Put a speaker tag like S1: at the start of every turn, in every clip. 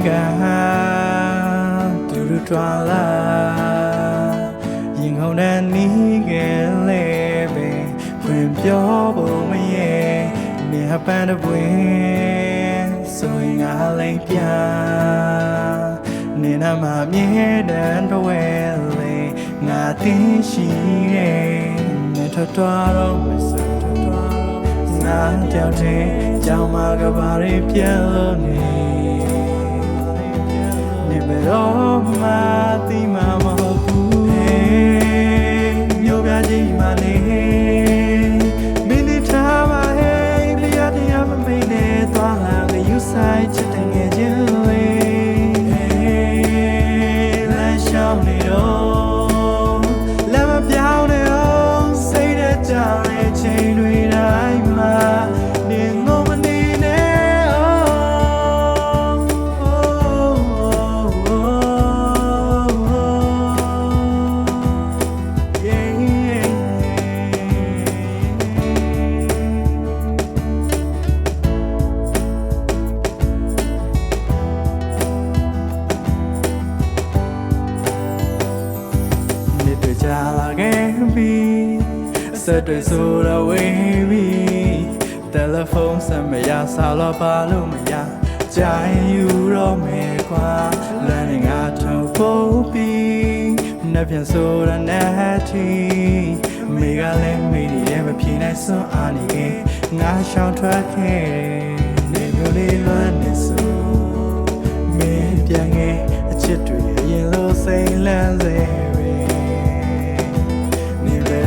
S1: ကတူတူထွာလာရင်ခုန်တဲ့နီးကလေးပဲဖွင့်ပြောဖို့မရဲနေဟပန်းတပွင့်ဆိုရင်ငါလည်းပြနေနာမမြဲတဲ့တော့ဝဲလေငါသိရှိရဲ့နေထတော်တော့မစငါကြောက်တဲ့ကြောင်မကဘာတွေပြဲလို့နေဘယ်တော့မှသိမှာမဟုတ်ဘူးမြို့ပြကြီးမှနေမင်းတို့ထားပါဟဲ့ပြရတရားမမိတ်နဲ့သွားလာကယူဆိုင်ချစ်တဲ့ငယ်ချင်းလေးလမ်းလျှောက်နေတော့လက်မပြောင်းနေအောင်စိတ်နဲ့ကြောက်တဲ့ချိန်တွေတိုင်းမှာနေငုံမနေနဲ့ကြာလာခဲ့ပြီဆက်တွေဆိုတော့ဝေးပြီတယ်လီဖုန်းဆက်မရဆော်တော့ပါလို့မရကြိုင်ယူတော့မယ်ကွာလမ်းနဲ့ငါထုတ်ဖို့ပြီးနှက်ပြန်ဆိုတော့နဲ့ချီမိကလည်းမိရဲ့မပြေနိုင်စွမ်းအားနေခဲ့ငါရှောင်ထွက်ခဲ့နေမျိုးလေးလွမ်းနေဆိုမင်းပြန်ခဲ့အချစ်တွေရင်လို့စိတ်လန့်စေ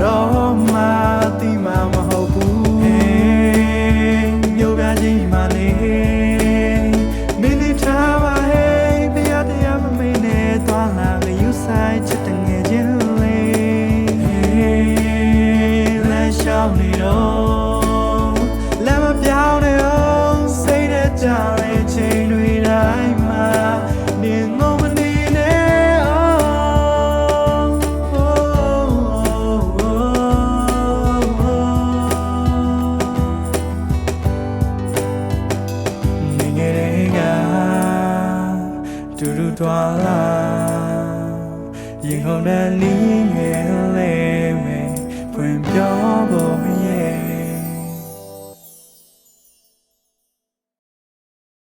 S1: တော့မှသိမှာမဟုတ်ဘူးမြို့ပြကြီးမှနေမင်းတို့ထားပါဟဲ့ပြရတရားမမိတ်နဲ့သွားလာကယူဆိုင်ချစ်တဲ့ငယ်ချင်းလေးလမ်းလျှောက်နေတော့လက်မပြောင်းနေအောင်စိတ်နဲ့ကြောက်တဲ့ချိန်တွေတိုင်းမှာနေငုံမနေနဲ့တူတူထွာလာရင်ခုန်တဲ့နီးငယ်လေးပဲဖွင့်ပြောဖို့မရ